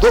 2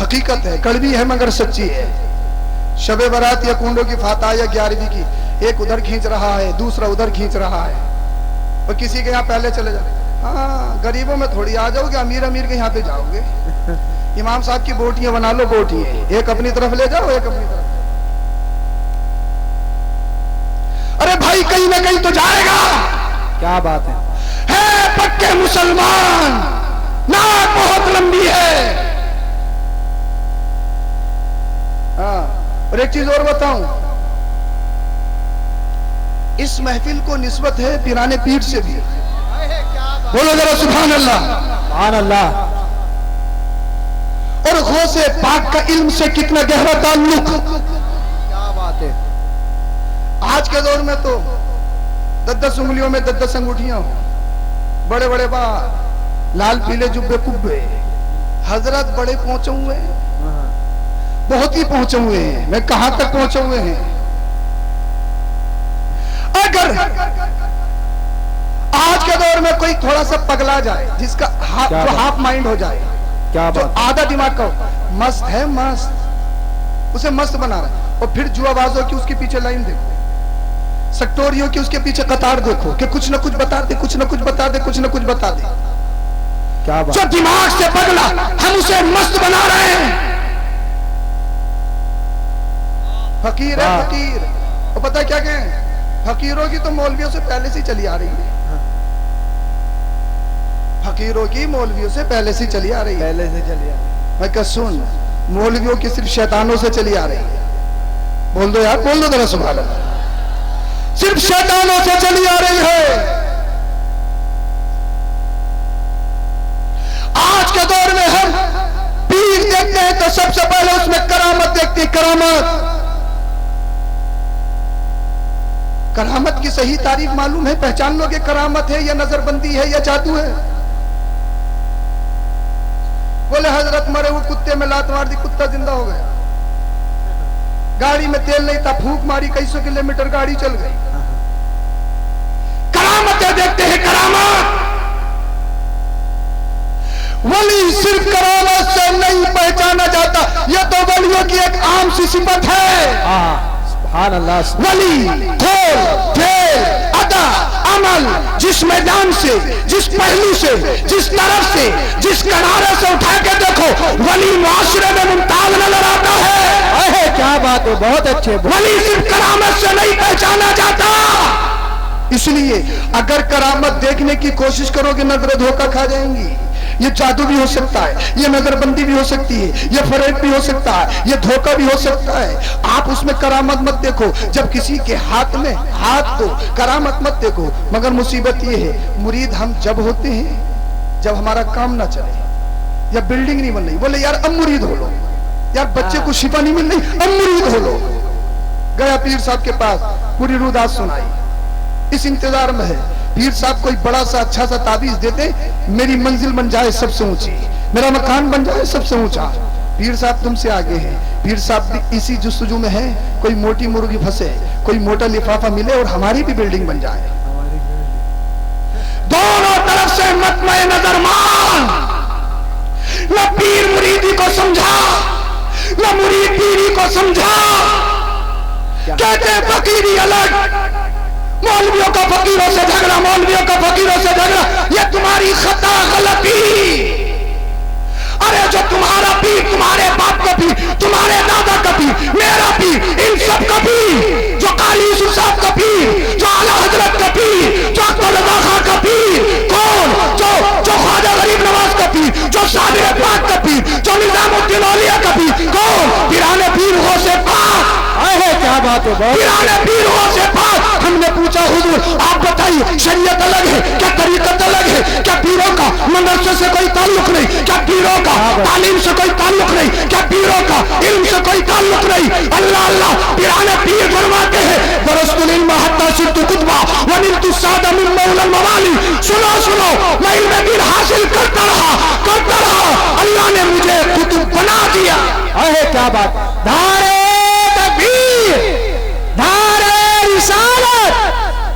حقیقت ہے، کڑوی ہے مگر سچی ہے. شب برات یا کنڈوں کی فاتح یا 11ویں کی، ایک ادھر کھینچ رہا ہے دوسرا ادھر کھینچ رہا ہے. اور کسی کے یہاں پہلے چلے جاؤ، ہاں غریبوں میں تھوڑی آ جاؤ گے، امیر کے یہاں پہ جاؤ گے. امام صاحب کی بوٹیاں بنا لو، بوٹیاں ایک اپنی طرف لے جاؤ ایک اپنی طرف. ارے بھائی کہیں نہ کہیں تو جائے گا. کیا بات ہے. پکے مسلمان، ناک بہت لمبی ہے. ہاں اور ایک چیز اور بتاؤں، اس محفل کو نسبت ہے پیرانے پیر سے بھی. بولو ذرا سبحان اللہ. سبحان اللہ. اور غوث پاک کا علم سے کتنا گہرا تعلق. کیا بات ہے. آج کے دور میں تو 10 انگلیوں میں 10 انگوٹھیاں ہوں، بڑے بڑے بال، لال پیلے جبے کبے. حضرت بڑے پہنچے ہوئے ہیں، بہت ہی پہنچے ہوئے ہیں. میں کہاں تک پہنچے ہوئے ہیں؟ اگر آج کے دور میں کوئی تھوڑا سا پگلا جائے، جس کا جو ہاف مائنڈ ہو جائے، جو آدھا دماغ کا مست ہے، مست اسے مست بنا رہا ہے. اور پھر جوا بازوں کی اس کے پیچھے لائن دیکھو، سکٹوریوں کی اس کے پیچھے قطار دیکھو کہ کچھ نہ کچھ بتا دے، کچھ نہ کچھ بتا دے، کچھ نہ کچھ بتا دے. کیا بات. جو دماغ سے پگلا ہم اسے مست بنا رہے ہیں. فقیر ہے فقیر. اور پتہ کیا کہیں، فقیروں کی تو مولویوں سے پہلے سے چلی آ رہی ہے. فقیروں کی مولویوں سے پہلے سے چلی آ رہی ہے. پہلے سے چلی آ رہی ہے. میں کہ سن، مولویوں کی صرف شیطانوں سے چلی آ رہی ہے. بول دو یار، بول دو ذرا سبحان اللہ. صرف شیطانوں سے چلی آ رہی ہے. آج کے دور میں ہم پیر دیکھتے ہیں تو سب سے پہلے اس میں کرامت دیکھتے ہیں. کرامت کی صحیح تعریف معلوم ہے؟ پہچان لو کہ کرامت ہے یا نظر بندی ہے یا جادو ہے. بولے حضرت مرے وہ کتے میں لات مار دی، کتا زندہ ہو گیا. گاڑی میں تیل نہیں تھا، پھونک ماری، کئی 100 کلومیٹر گاڑی چل گئی. کرامتیں دیکھتے ہیں. کرامت ولی صرف کرامت سے نہیں پہچانا جاتا، یہ تو ولیوں کی ایک عام سی صفت ہے. سبحان اللہ. ولی کھول پھیر ادا عمل، جس میدان سے، جس پہلو سے، جس طرف سے، جس کنارے سے اٹھا کے دیکھو، ولی معاشرے میں ممتاز نظر آتا ہے. کیا بات ہے. بہت اچھے. ولی صرف کرامت سے نہیں پہچانا جاتا. اس لیے اگر کرامت دیکھنے کی کوشش کرو گے نظر دھوکہ کھا جائیں گی. یہ جادو بھی ہو سکتا ہے، یہ نظر بندی بھی ہو سکتی ہے، یہ فریب بھی ہو سکتا ہے، یہ دھوکہ بھی ہو سکتا ہے. آپ اس میں کرامت مت دیکھو. جب کسی کے ہاتھ میں ہاتھ دو، کرامت مت دیکھو. مگر مصیبت یہ ہے، مرید ہم جب ہوتے ہیں جب ہمارا کام نہ چلے یا بلڈنگ نہیں بن رہی، بولے یار اب مرید ہو لو، یار بچے کو شفا نہیں مل رہی، اب مرید ہو لو. گیا پیر صاحب کے پاس، پوری رودات سنائی، اس انتظار میں ہے پیر صاحب کوئی بڑا سا اچھا سا تعبیز دیتے، میری منزل بن جائے سب سے اونچی، میرا مکان بن جائے سب سے اونچا. پیر صاحب تم سے آگے ہیں. پیر صاحب بھی اسی جستجو میں ہے، کوئی موٹی مرغی پھنسے، کوئی موٹا لفافہ ملے اور ہماری بھی بلڈنگ بن جائے. دونوں طرف سے مطمع نظر مان. نہ پیر مریدی کو سمجھا، نہ مرید پیری کو سمجھا. کہتے فقیری الگ، مولویوں کا فقیروں سے جھگڑا، مولویوں کا فقیروں سے جھگڑا، یہ تمہاری خطا غلطی. ارے جو تمہارا پیر تمہارے باپ کا پیر، تمہارے دادا کا پیر، میرا پیر، ان سب کا پیر، جو قالی یوسف صاحب کا پیر، جو اعلیٰ حضرت کا پیر، جو اکبر رضا خان کا پیر، کون؟ جو خواجہ غریب نواز کا پیر، جو صادق پاک کا پیر، جو نظام الدین اولیاء کا پیر، کون؟ پیرانے پیر غوث پاک. کیا بات ہے. پیرانے پیر غوث پاک. ہم نے پوچھا حضور آپ بتائیے شریعت الگ ہے کیا، طریقت الگ ہے کیا، پیروں کا مدرسے سے کوئی تعلق نہیں کیا، پیروں کا تعلیم سے کوئی تعلق نہیں کیا، پیروں کا علم سے کوئی تعلق نہیں. اللہ اللہ. پیرانے پیر فرماتے ہیں درست العلم حتی صرت کتبہ ونلت السادہ من مولا الموالی. سنو میں علم دین حاصل کرتا رہا، اللہ نے مجھے کتب بنا دیا. کیا بات. دھارے تکبیر، دھارے رسالت،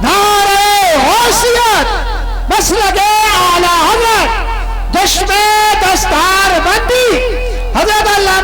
دھارے حیثیت، مسلک اعلیٰ حضرت، چشم دستار بندی حضرت علامہ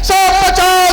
50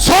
100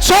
100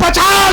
50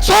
100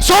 100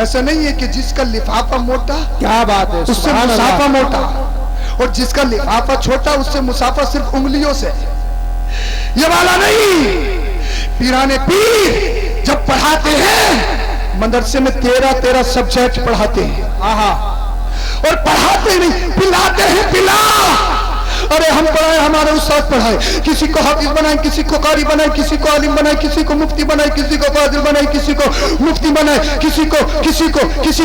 ایسا نہیں ہے کہ جس کا لفافہ موٹا کیا بات ہے اس سے سبحان مسافہ اللہ موٹا، اور جس کا لفافہ چھوٹا اس سے مسافہ صرف انگلیوں سے، یہ والا نہیں۔ پیران پیر جب پڑھاتے ہیں مدرسے میں 13 سبجیکٹ پڑھاتے ہیں، اور پڑھاتے نہیں، پلاتے ہیں، پلا۔ ارے ہم پڑھائے، ہمارے استاد پڑھائے، کسی کو حافظ بنائے، کسی کو قاری بنائے، کسی کو عالم بنائے، کسی کو مفتی بنائے، کسی کو فاضل بنائے، کسی کو مفتی بنائے، کسی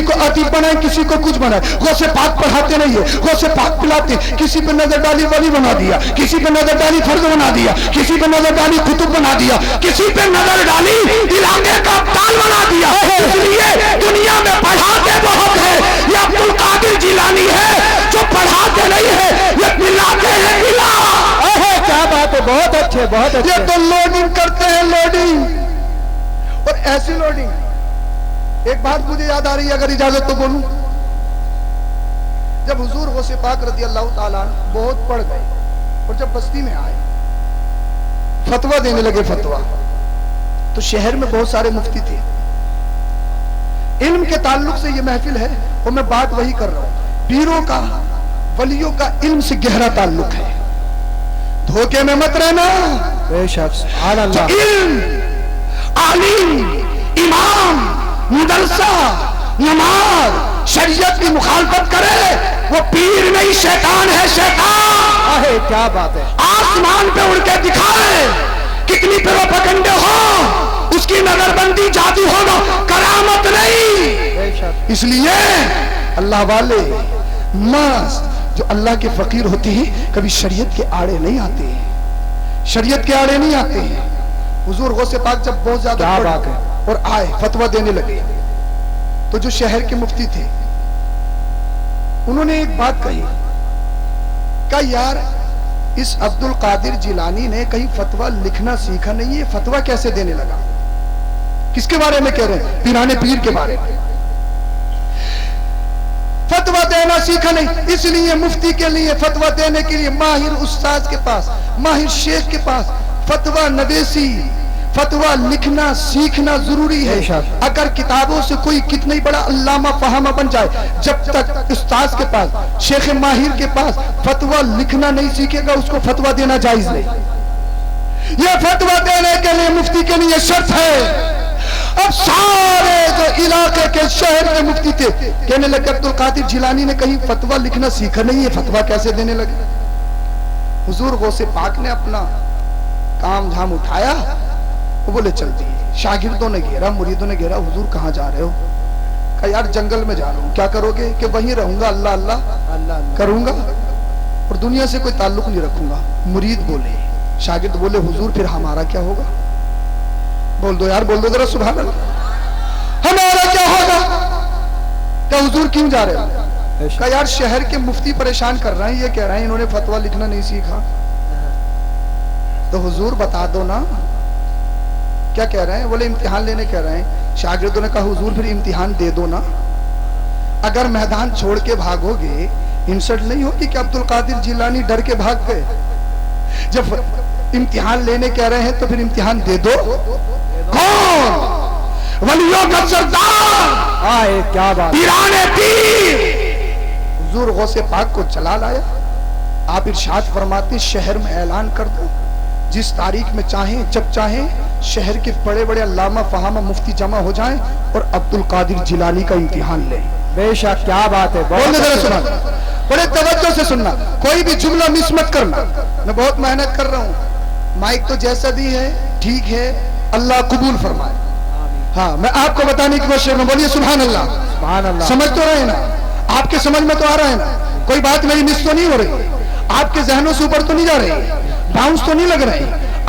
کو ادیب بنائے، کسی کو کچھ بنائے۔ غوث پاک پڑھاتے نہیں ہے، غوث پاک پلاتے، کسی پہ نظر ڈالی ولی بنا دیا، کسی پہ نظر ڈالی فرض بنا دیا، کسی پہ نظر ڈالی قطب بنا دیا، کسی پہ نظر ڈالی علاقے کا ابدال بنا دیا۔ اس لیے دنیا میں پڑھاتے بہت ہے، یہ عبد القادر جیلانی ہے جو پڑھاتے نہیں ہے، یہ پلاتے ہیں، پلا۔ کیا بات ہے، بہت اچھے بہت یہ اچھے۔ تو لوڈنگ کرتے ہیں، لوڈنگ، اور ایسی لوڈنگ۔ ایک بات مجھے یاد آ رہی ہے، اگر اجازت تو بولوں۔ جب حضور غوث پاک رضی اللہ تعالیٰ عنہ بہت پڑھ گئے اور جب بستی میں آئے فتویٰ دینے لگے، فتویٰ، تو شہر میں بہت سارے مفتی تھے۔ علم کے تعلق سے یہ محفل ہے اور میں بات وہی کر رہا ہوں، پیروں کا، ولیوں کا علم سے گہرا تعلق ہے، دھوکے میں مت رہنا۔ بے شک سبحان جو اللہ۔ علم، عالم، امام، مدرسہ، نماز، شریعت کی مخالفت کرے وہ پیر نہیں، شیطان ہے، شیطان۔ کیا بات ہے، آسمان پہ اڑ کے دکھائے، کتنی پروپیگنڈے ہو، اس کی نظر بندی جادو ہوگا، کرامت نہیں۔ بے شک اس لیے اللہ والے ماس جو اللہ کے فقیر ہوتے ہیں کبھی شریعت کے آڑے نہیں آتے ہیں، شریعت کے آڑے نہیں آتے ہیں۔ حضور غوث پاک جب بہت زیادہ کیا پڑھے بات ہے، اور آئے فتویٰ دینے لگے تو جو شہر کے مفتی تھے انہوں نے ایک بات کہی، کہا یار اس عبد القادر جیلانی نے کہیں فتویٰ لکھنا سیکھا نہیں ہے، فتویٰ کیسے دینے لگا؟ کس کے بارے میں کہہ رہے ہیں؟ پیران پیر کے بارے میں۔ فتویٰ دینا سیکھا نہیں، اس لیے مفتی کے لیے فتویٰ دینے کے لیے ماہر استاد کے پاس، ماہر شیخ کے پاس فتویٰ نویسی، فتویٰ لکھنا سیکھنا ضروری ہے۔ اگر کتابوں سے کوئی کتنا ہی بڑا علامہ فہامہ بن جائے، جب تک استاد کے پاس، شیخ ماہر کے پاس فتویٰ لکھنا نہیں سیکھے گا اس کو فتویٰ دینا جائز نہیں۔ یہ فتویٰ دینے کے لیے مفتی کے لیے شرط ہے۔ اب سارے جو علاقے کے شہر کے مفتی تھے کہنے لگے عبد القادر جیلانی نے کہیں فتویٰ لکھنا سیکھا نہیں ہے، فتویٰ کیسے دینے لگے؟ حضور غوث پاک نے اپنا کام جھام اٹھایا، وہ بولے چل دیے۔ شاگردوں نے گھیرا، مریدوں نے گھیرا، حضور کہاں جا رہے ہو؟ کہا یار جنگل میں جا رہا ہوں۔ کیا کرو گے؟ کہ وہیں رہوں گا، اللہ اللہ اللہ کروں گا اور دنیا سے کوئی تعلق نہیں رکھوں گا۔ مرید بولے، شاگرد بولے حضور پھر ہمارا کیا ہوگا؟ بول دو یار، بول دو ذرا سبحان اللہ، ہمارا کیا ہوگا؟ کہ حضور کیوں جا رہے ہو؟ کہا یار شہر کے مفتی پریشان کر رہے ہیں، یہ کہہ رہے ہیں انہوں نے فتویٰ لکھنا نہیں سیکھا، تو حضور بتا دو نا کیا کہہ رہے ہیں؟ بولے امتحان لینے کہہ رہے ہیں۔ شاگردوں نے کہا حضور پھر امتحان دے دو نا، اگر میدان چھوڑ کے بھاگو گے انسلٹ نہیں ہوگی کہ عبد القادر جیلانی ڈر کے بھاگ گئے؟ جب امتحان لینے کہہ رہے ہیں تو پھر امتحان دے دو۔ کون؟ ولیوں کا سردار، کیا بات، پیران پیر۔ حضور غوث پاک کو چلا لایا۔ آپ ارشاد فرماتے شہر میں اعلان کر دو، جس تاریخ میں چاہیں جب چاہیں شہر کے بڑے بڑے علامہ فہامہ مفتی جمع ہو جائیں اور عبد القادر جیلانی کا امتحان لیں۔ بے شک کیا بات ہے، بولنے ذرا سنا، بڑے توجہ سے سننا، کوئی بھی جملہ مس مت کرنا۔ میں بہت محنت کر رہا ہوں، مائک تو جیسا بھی ہے ٹھیک ہے، اللہ قبول فرمائے۔ ہاں میں آپ کو بتانے کی کوشش میں، بولیے سبحان اللہ، سبحان اللہ۔ سمجھ تو رہے نا؟ آپ کے سمجھ میں تو آ رہا ہے نا؟ کوئی بات میری مس تو نہیں ہو رہی؟ آپ کے ذہنوں سے اوپر تو نہیں جا رہی؟ باؤنس تو نہیں لگ رہی؟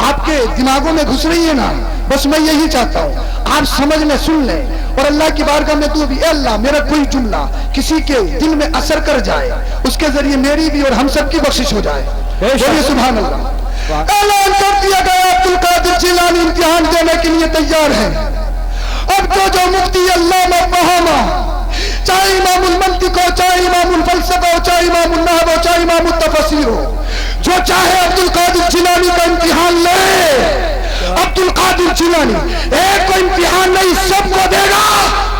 آپ کے دماغوں میں گھس رہی ہے نا؟ بس میں یہی چاہتا ہوں آپ سمجھ لیں، سن لیں، اور اللہ کی بارگاہ میں دعا بھی، اے اللہ میرا کوئی جملہ کسی کے دل میں اثر کر جائے، اس کے ذریعے میری بھی اور ہم سب کی بخشش ہو جائے۔ بولیے سبحان اللہ۔ اعلان کر دیا گیا عبد القادر جیلانی امتحان دینے کے لیے تیار ہے۔ اب تو جو مفتی علامہ فہامہ، چاہے امام المنطق ہو، چاہے امام الفلسفہ ہو، چاہے امام النحو ہو، چاہے امام التفسیر ہو، جو چاہے عبد القادر جیلانی کا امتحان لے۔ عبد القادر جیلانی ایک کو امتحان نہیں سب کو دے گا۔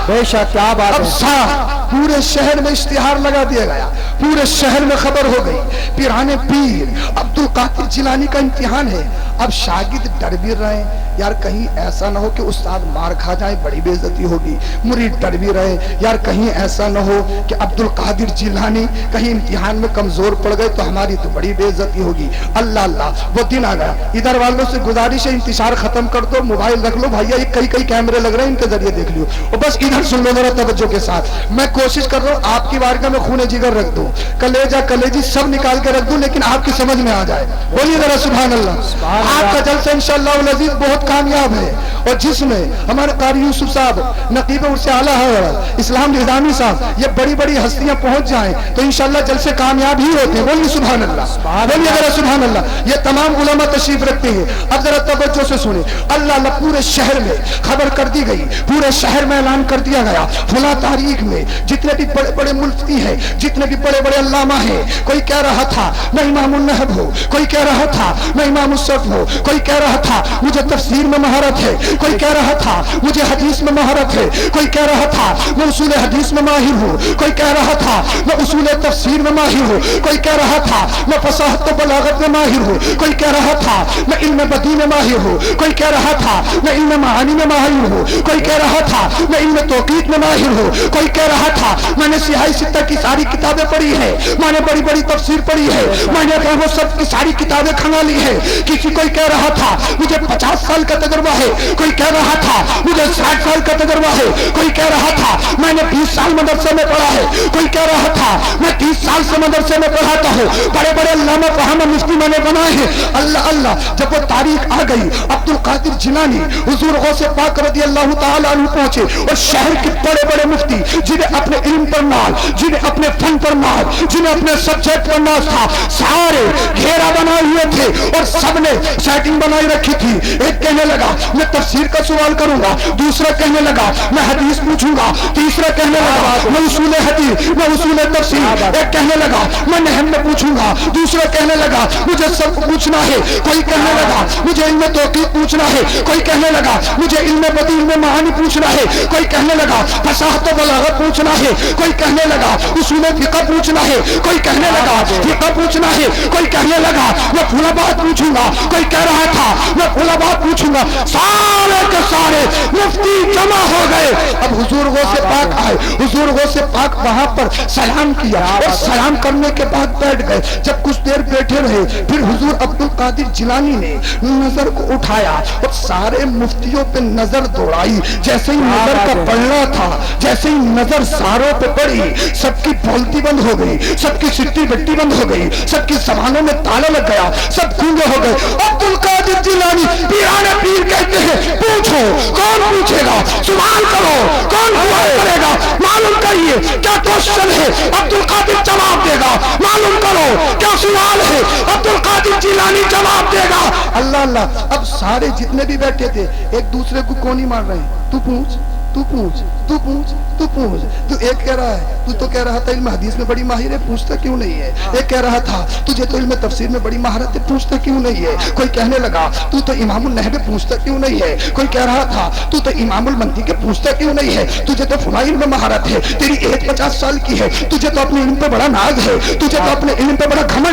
بے شک کیا بات اب ہے پورے شہر میں اشتہار لگا دیا گیا, پورے شہر میں خبر ہو گئی, پیران پیر عبد القادر جیلانی کا امتحان ہے. اب شاگرد ڈر بھی رہے یار کہیں ایسا نہ ہو کہ استاد مار کھا جائے, بڑی بے عزتی ہوگی. مرید ڈر بھی رہے یار کہیں ایسا نہ ہو کہ عبد القادر جیلانی کہیں امتحان میں کمزور پڑ گئے تو ہماری تو بڑی بے عزتی ہوگی. اللہ اللہ وہ دن آ گیا. ادھر والوں سے گزارش ہے انتشار ختم کر دو, موبائل رکھ لو بھائیا, کئی کئی کیمرے لگ رہے ہیں ان کے ذریعے دیکھ لیو, اور بس ادھر سن لو ذرا توجہ کے ساتھ. میں کوشش کر رہا ہوں آپ کی بارگاہ میں خون جگر رکھ دوں, کلیجہ کلیجی سب نکال کے رکھ دوں, لیکن آپ کی سمجھ میں آ جائے. بولیے ذرا سبحان اللہ. آپ کا جلسہ انشاءاللہ العزیز بہت کامیاب ہے, اور جس میں ہمارے قاری یوسف صاحب نقیب عرص اعلیٰ ہے اسلام نظامی صاحب, یہ بڑی بڑی ہستیاں پہنچ جائیں تو انشاءاللہ جلسے کامیاب ہی ہوتے ہیں. بولیے سبحان اللہ, بولیے ذرا سبحان اللہ. یہ تمام علماء تشریف رکھتے ہیں. اب ذرا توجہ سے سنیں. اللہ اللہ پورے شہر میں خبر کر دی گئی, پورے شہر میں اعلان کر دیا گیا فلاں تاریخ میں جتنے بھی بڑے بڑے مفتی ہیں, جتنے بھی بڑے بڑے علامہ ہیں, کوئی کہہ رہا تھا میں امام النحو ہو, کوئی کہہ رہا تھا میں امام الصرف ہو, کوئی کہہ رہا تھا مجھے تفسیر میں مہارت ہے, کوئی کہہ رہا تھا مجھے حدیث میں مہارت ہے, کوئی کہہ رہا تھا میں اصول حدیث میں ماہر ہوں, کوئی کہہ رہا تھا میں اصول تفسیر میں ماہر ہوں, کوئی کہہ رہا تھا میں فصاحت و بلاغت میں ماہر ہوں, کوئی کہہ رہا تھا میں علم بدیع میں ماہر ہوں, کوئی کہہ رہا تھا میں علم معانی میں ماہر ہوں, کوئی کہہ رہا تھا میں علم توقیت میں ماہر ہوں, کوئی کہہ رہا تھا میں نے سیاہی ستہ کی ساری کتابیں پڑھی ہے, میں نے بڑی بڑی تفسیر پڑھی ہے, میں نے وہ سب کی ساری کتابیں کھنگا لی ہے. کسی کوئی کہہ رہا تھا مجھے 50 سال کا تجربہ ہے, کوئی کہہ رہا تھا مجھے 60 سال کا تجربہ ہے, کوئی کہہ رہا تھا میں نے 20 سال مدرسے میں پڑھا ہے, کوئی کہہ رہا تھا میں 30 سال سے مدرسے میں پڑھاتا ہوں. بڑے بڑے علامہ فہم مفتی میں نے بنائے ہیں. اللہ اللہ جب وہ تاریخ آ گئی, عبد القادر جیلانی حضور غوث پاک رضی اللہ تعالیٰ عنہ پہنچے, اور شہر کے بڑے بڑے مفتی جنہیں اپنے علم پر ناز, جنہیں اپنے فن پر ناز, جنہیں اپنے سبجیکٹ پر ناز تھا, سارے گھیرا بنائے ہوئے تھے اور سب نے سیٹنگ بنائی رکھی تھی. ایک کہنے لگا میں تفسیر کا سوال کروں گا, دوسرا کہنے لگا میں حدیث پوچھوں گا, تیسرا کہنے لگا میں اصول حدیث میں اصول تفسیر, ایک کہنے لگا میں نحو میں پوچھوں گا, دوسرا کہنے لگا مجھے سب پوچھنا ہے, کوئی کہنے لگا مجھے علم توقیف پوچھنا ہے, کوئی کہنے لگا مجھے علم بدیع علم معانی پوچھنا ہے, کوئی کہنے لگا فصاحت و بلاغت پوچھنا ہے, کوئی کہنے لگا اصول فقہ پوچھنا ہے, کوئی کہنے لگا فقہ پوچھنا ہے, کوئی کہنے لگا میں فلاں بات پوچھوں گا, کوئی کہہ رہا تھا میں فلاں بات پوچھوں گا. سارے کے سارے مفتی جمع ہو گئے. اب حضور غوث پاک آئے, حضور غوث پاک وہاں پر سلام کیا, اور سلام کرنے کے بعد بیٹھ گئے. جب کچھ دیر بیٹھے رہے پھر حضور عبد القادر جیلانی نے نظر کو اٹھایا اور سارے مفتیوں پہ نظر دوڑائی. جیسے ہی نظر کا پڑھنا تھا, جیسے ہی نظر ساروں پہ پڑی, سب کی بولتی بند ہو گئی, سب کی سٹی بٹی بند ہو گئی, سب کی زبانوں میں تالا لگ گیا, سب گونگے ہو گئے. عبد القادر جیلانی پیران پیر کہتے ہیں پوچھو کون پوچھے گا, سوال کرو کون سوال کرے گا, معلوم کریے کیا کوشچن ہے, عبد القادر جواب دے گا, معلوم کرو کیا سوال ہے, عبد القادر جیلانی جواب دے گا. اللہ اللہ. اب سارے جتنے بھی بیٹھے تھے ایک دوسرے کو کون ہی مار رہے ہیں, تو پوچھ تو پوچھ تو پوچھ تو پوچھ. تو ایک کہہ رہا ہے تو کہہ رہا تھا علم حدیث میں بڑی ماہر ہے, پوچھتا کیوں نہیں ہے. ایک کہہ رہا تھا تجھے تو علم تفسیر میں بڑی مہارت ہے, پوچھتا کیوں نہیں ہے. کوئی کہنے لگا تو امام النحو پوچھتا کیوں نہیں ہے. کوئی کہہ رہا تھا تو امام المنطق پوچھتا کیوں نہیں ہے. تجھے تو فلاں علم میں مہارت ہے, تیری ایج 50 سال کی ہے, تجھے تو اپنے علم پہ بڑا ناز ہے, تجھے تو اپنے علم پہ بڑا گھمنڈ